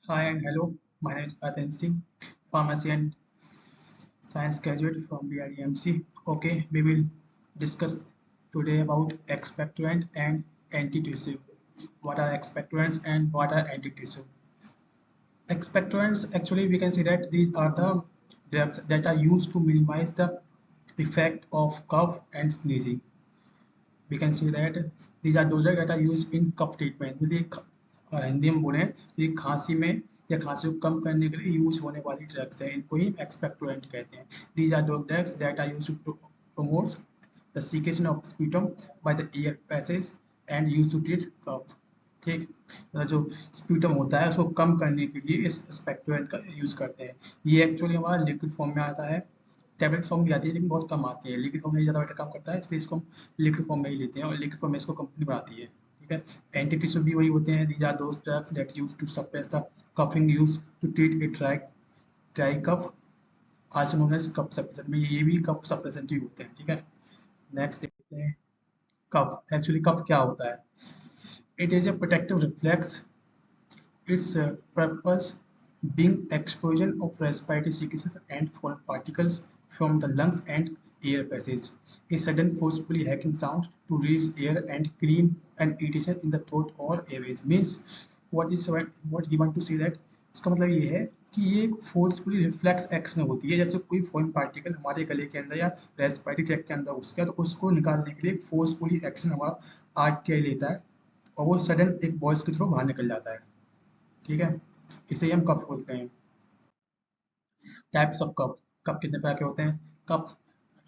Hi and hello. My name is Patan Singh, pharmacy and science graduate from BIDMC. Okay, we will discuss today about expectorant and antitussive. What are expectorants and what are antitussive? Expectorants, actually, we can see that these are the drugs that are used to minimize the effect of cough and sneezing. We can see that these are those drugs that are used in cough treatment. यदि हिंदी में बोले तो ये खांसी में या खांसी को कम करने के लिए यूज होने वाली ड्रग्स है, इनको ही एक्सपेक्टोरेंट कहते हैं. These are those drugs that are used to promotes the secretion of sputum by the ear passage and used to treat cough. ठीक, जो स्प्यूटम होता है उसको कम करने के लिए इस एक्सपेक्टोरेंट का यूज करते हैं. ये एक्चुअली हमारा लिक्विड फॉर्म में आता है, टैबलेट फॉर्म भी आती है लेकिन बहुत कम आती है. लिक्विड फॉर्म में ज़्यादा बेटर काम करता है, इसलिए इसको हम लिक्विड फॉर्म में ही लेते हैं और लिक्विड फॉर्म में इसको कंपनी बनाती है. ठीक है. एंटीटिश्यू भी वही होते हैं. These are those drugs that use to suppress the coughing use to treat a dry cough as known as cough suppressant. में ये भी कफ सप्रेसेंट ही होते हैं. ठीक है. नेक्स्ट देखते हैं कफ. एक्चुअली कफ क्या होता है? It is a protective reflex. Its purpose being expulsion of respiratory secretions and foreign particles from the lungs and air passage. A sudden forcefully hacking sound to release air and cream and irritation in the throat or airways. Means what he want to say that इसका मतलब ये है कि ये एक forcefully reflex action होती है. जैसे कोई फॉरेन पार्टिकल हमारे गले के अंदर या रेस्पिरेटरी ट्रैक्ट के अंदर घुस गया तो उसको निकालने के लिए फोर्सफुली एक्शन हमारा आरटीआई लेता है और वो सडन एक वॉइस के थ्रू बाहर निकल जाता है. ठीक है. इसे ही हम कप बोलते हैं. Types of cup. कप कितने प्रकार के होते हैं? Cough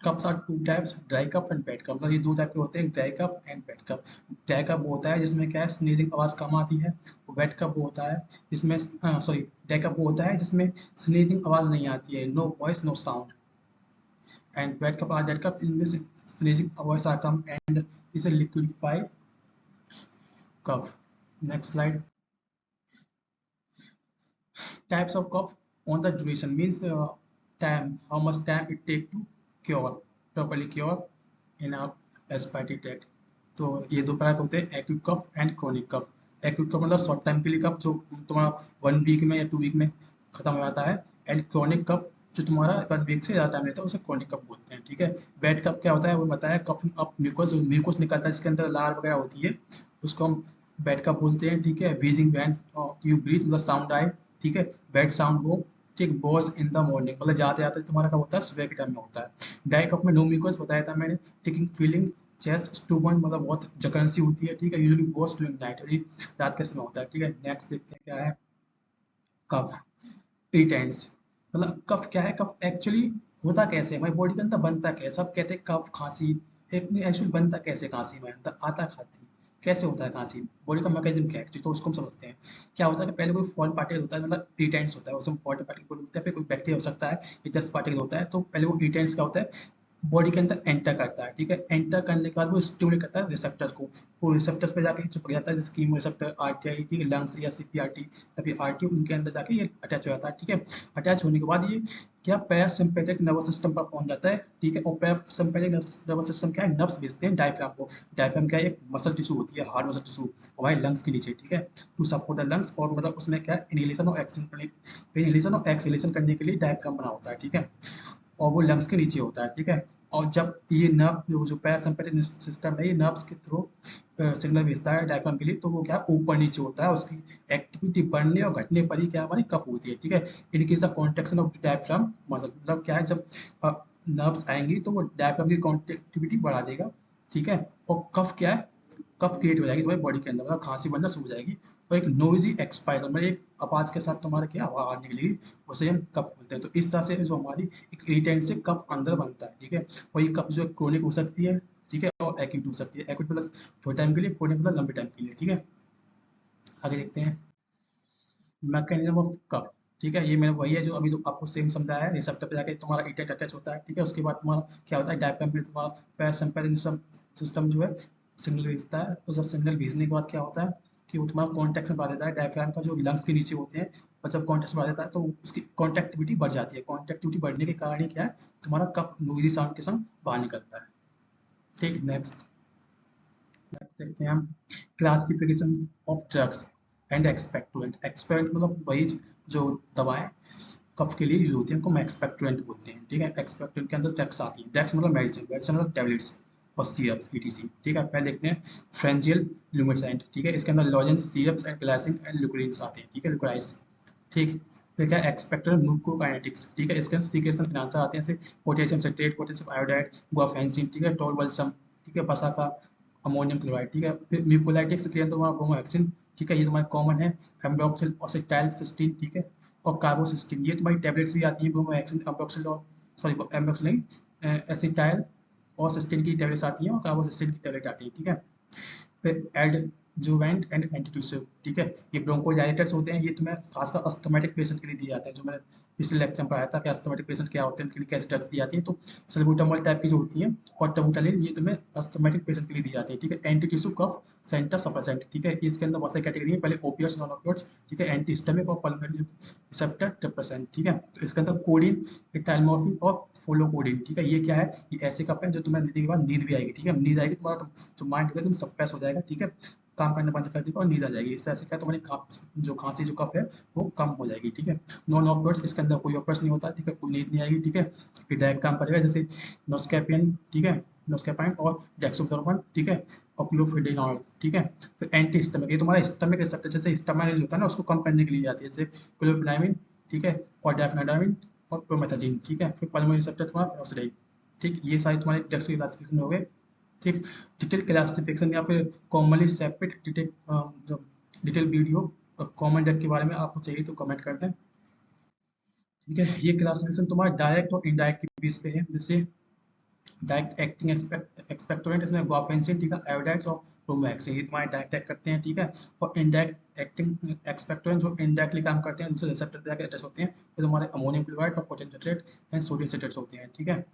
coughs are two types, dry cough and wet cough. मतलब ये दो टाइप के होते हैं, dry cough and wet cough. Dry cough वो होता है जिसमें क्या है स्नीजिंग आवाज कम आती है. वेट कप वो होता है जिसमें सॉरी ड्राई कप वो होता है जिसमें स्नीजिंग आवाज नहीं आती है, no voice no sound. And wet cough are that cough इनमें स्नीजिंग आवाज are come and is a liquefied cup. Next slide. Types of cough on the duration means time, how much time it take to cure, properly cure in our respiratory tract. तो ये दो प्रकार होते हैं, acute cough and chronic cough. Acute cough मतलब short time के लिए कफ जो तुम्हारा 1 वीक में या 2 वीक में खत्म हो जाता है. एंड क्रोनिक कफ जो तुम्हारा 1 वीक से ज़्यादा टाइम लेता है उसे क्रोनिक कफ बोलते हैं. ठीक है. वेट कफ क्या होता है वो बताया, कफ अप म्यूकस, म्यूकस निकलता है जिसके अंदर लार वगैरह होती है, उसको हम वेट कफ बोलते हैं. ठीक है. व्हीजिंग व्हेन यू ब्रीथ मतलब साउंड आए. ठीक है. बेड साउंड हो. ठीक. बॉस इन द मॉर्निंग मतलब जाते जाते तुम्हारा कब होता है? सुबह के टाइम में होता है. ड्राई कफ में नो म्यूकस बताया था मैंने. टेकिंग फीलिंग चेस्ट स्टूबन मतलब बहुत जकड़न सी होती है. ठीक है. यूजुअली बॉस ड्यूरिंग नाइट, रात के समय होता है. ठीक है. नेक्स्ट देखते हैं क्या है कफ. इरिटेंट्स. मतलब कफ क्या है? कफ एक्चुअली होता कैसे है, हमारी बॉडी के अंदर बनता कैसे? सब कहते हैं कफ खांसी, एक एक्चुअली बनता कैसे खांसी में, अंदर आता खांसी कैसे होता है? खांसी बॉडी का मैकेनिज्म क्या है एक्चुअली, तो उसको हम समझते हैं. क्या होता है कि पहले कोई फॉरेन पार्टिकल होता है, मतलब इरिटेंट्स होता है, उसमें फॉरेन पार्टिकल बोलते हैं, फिर कोई बैक्टीरिया हो सकता है या जस्ट पार्टिकल होता है. तो पहले वो इरिटेंट्स क्या होता है बॉडी के अंदर एंटर करता है. ठीक है. एंटर करने के बाद वो स्टिमुलेट करता है रिसेप्टर्स को. वो रिसेप्टर्स पे जाके चिपक जाता है, जैसे कीमो रिसेप्टर, आरटीआई, ठीक है, लंग्स या सीपीआरटी या फिर आरटी, उनके अंदर जाके ये अटैच हो जाता है. ठीक है. अटैच होने के बाद ये क्या पैरासिम्पैथिक नर्वस सिस्टम पर पहुंच जाता है. ठीक है. और पैरासिम्पैथिक नर्वस सिस्टम क्या है? नर्व्स भेजते हैं डायफ्राम को. डायफ्राम क्या है? एक मसल टिश्यू होती है, हार्ड मसल टिश्यू हमारे लंग्स के नीचे. ठीक है. टू सपोर्ट द लंग्स, और मतलब उसमें क्या इनहेलेशन और एक्सहेलेशन करने के लिए डायफ्राम बना होता है. ठीक है. और वो लंग्स के नीचे होता है. ठीक है. और जब ये नर्व जो पैरासिम्पैथिक सिस्टम है ये नर्व्स के थ्रू सिग्नल भेजता है डायफ्राम के लिए, तो वो क्या ऊपर नीचे होता है. उसकी एक्टिविटी बढ़ने और घटने पर ही क्या हमारी कफ होती है. ठीक है. In case the contraction of diaphragm muscle, मतलब क्या है जब नर्व्स आएंगी तो वो डायफ्राम की कॉन्ट्रेक्टिविटी बढ़ा देगा. ठीक है. और कफ क्या है? कफ क्रिएट हो जाएगी तुम्हारी बॉडी के अंदर, मतलब खांसी बनना शुरू हो जाएगी और एक नोइजी एक्सपायर मतलब एक आवाज के साथ तुम्हारे क्या आवाज निकलेगी, उसे हम कफ बोलते हैं. तो इस तरह से जो हमारी एक इरिटेंट से कफ अंदर बनता है. ठीक है. और ये कफ जो क्रोनिक हो सकती है. ठीक है. और एक्यूट हो सकती है. एक्यूट मतलब थोड़े टाइम के लिए, क्रोनिक मतलब लंबे टाइम के लिए. ठीक है. आगे देखते हैं मैकेनिज्म ऑफ कफ. ठीक है. ये मैंने वही है जो अभी तो आपको सेम समझाया है. रिसेप्टर पे जाके तुम्हारा इरिटेंट अटैच होता है. ठीक है. उसके बाद तुम्हारा क्या होता है? डायफ्राम में तुम्हारा पैरासिम्पैथिक सिस्टम जो है सिग्नल भेजता है. तो जब सिग्नल भेजने के बाद क्या होता है कि वो तुम्हारा कॉन्टेक्ट बढ़ा देता है डायफ्राम का जो लंग्स के नीचे होते हैं. और जब कॉन्टेक्ट बढ़ा देता है तो उसकी कॉन्टेक्टिविटी बढ़ जाती है. कॉन्टेक्टिविटी बढ़ने के कारण ही क्या है तुम्हारा कफ नोइजी साउंड के संग बाहर निकलता है. ठीक. नेक्स्ट नेक्स्ट देखते हैं हम classification of drugs. And expectorant, expectorant मतलब वही जो दवाएं कफ के लिए यूज होती है, उनको हम एक्सपेक्टोरेंट बोलते हैं, ठीक है। एक्सपेक्टोरेंट के अंदर ड्रग्स आती है, ड्रग्स मतलब मेडिसिन, मेडिसिन मतलब टैबलेट्स और सीरप्स ईटीसी, ठीक है। पहले देखते हैं फ्रेंजियल ल्यूमिसेंट, ठीक है, इसके अंदर lozenges, syrups and glycine and liquids आते हैं, ठीक है, लिक्विडाइज, ठीक। फिर क्या एक्सपेक्टोरेंट ग्लूकोकाइनेटिक्स, ठीक है, इसके अंदर सीक्रेशन एनांसर आते हैं, जैसे पोटेशियम सिट्रेट, पोटेशियम आयोडाइड, गुआफेंसिन, ठीक है, टोलवल्सम, ठीक है, बसा का अमोनियम क्लोराइड, ठीक है। फिर म्यूकोलाइटिक्स के अंदर तुम्हारा ब्रोमोहेक्सिन, ठीक है, ये तुम्हारा कॉमन है, फेमडॉक्सिल ऑसिटाइल सिस्टीन, ठीक है, और कार्बोसिस्टीन, ये तुम्हारी टैबलेट्स भी आती है, ब्रोमोहेक्सिन, एम्ब्रोक्सिल और सॉरी एम्ब्रोक्सिलिन, एसिटाइल और सिस्टीन की टैबलेट्स आती हैं और कार्बोसिस्टीन की टैबलेट आती है, ठीक है। फिर एडजुवेंट एंड एंटीट्यूसिव, ठीक है, ये ब्रोंकोडायलेटर्स होते हैं, ये तुम्हें खासकर अस्थमेटिक पेशेंट के लिए दिए जाते हैं, जो मैंने पिछले लेक्चर में पढ़ाया था कि अस्थमेटिक पेशेंट क्या होते हैं, उनके लिए कैसे ड्रग्स दी जाती है। तो सल्बूटामोल टाइप की जो होती है और टबूटालिन, ये तुम्हें अस्थमेटिक पेशेंट के लिए दी जाती है, ठीक है। एंटीट्यूसिव कफ सेंटर सप्रेसेंट, ठीक है, इसके अंदर बहुत सारी कैटेगरी है, पहले ओपियट्स, नॉन ओपियट्स, ठीक है, एंटी हिस्टामिक और पल्मोनरी रिसेप्टर डिप्रेसेंट, ठीक है। तो इसके अंदर कोडिन, इथाइलमोर्फिन और फोलोकोडिन, ठीक है, ये क्या है, ये ऐसे कप है जो तुम्हें लेने के बाद नींद भी आएगी, ठीक है, नींद आएगी, तुम्हारा जो माइंड होगा तुम सप्रेस हो जाएगा, ठीक है, काम करना बंद कर देगा और नींद आ जाएगी। इस तरह से क्या तुम्हारी जो खांसी जो कफ है वो कम हो जाएगी, ठीक है। नॉन ऑपरेट्स, इसके अंदर कोई ऑपरेट्स नहीं होता, ठीक है, कोई नींद नहीं आएगी, ठीक है, ये डायरेक्ट काम करेगा, जैसे नोस्कैपियन, ठीक है, नोस्कैपाइन और डेक्सोथर्मन, ठीक है, और क्लोफिडेनॉल, ठीक है। फिर एंटी हिस्टामिक, ये तुम्हारा हिस्टामिक रिसेप्टर, जैसे हिस्टामाइन होता है ना, उसको कम करने के लिए आती है, जैसे क्लोफिनामिन, ठीक है, और डेफनाडामिन और प्रोमेथाजिन, ठीक है। फिर पल्मोनरी रिसेप्टर तुम्हारा ऑक्सीडाइज, ठीक, ये सारे तुम्हारे ड्रग्स के क्लासिफिकेशन हो गए, ठीक। डिटेल क्लासिफिकेशन या फिर कॉमनली सेपरेट डिटेल जो डिटेल वीडियो कॉमन ड्रग के बारे में आपको चाहिए तो कमेंट कर दें, ठीक है। ये क्लासिफिकेशन तुम्हारा डायरेक्ट और इनडायरेक्ट के बेस पे है, जैसे डायरेक्ट एक्टिंग एक्सपेक्टोरेंट, इसमें गुआफेंसिन, ठीक है, आयोडाइड्स और ब्रोमोहेक्सिन, ये तुम्हारे डायरेक्ट एक्ट करते हैं, ठीक है। और इनडायरेक्ट एक्टिंग एक्सपेक्टोरेंट जो इनडायरेक्टली काम करते हैं, दूसरे रिसेप्टर पे जाकर अटैच होते हैं, तो तुम्हारे अमोनियम क्लोराइड और potassium citrate and sodium citrate होते हैं, ठीक है।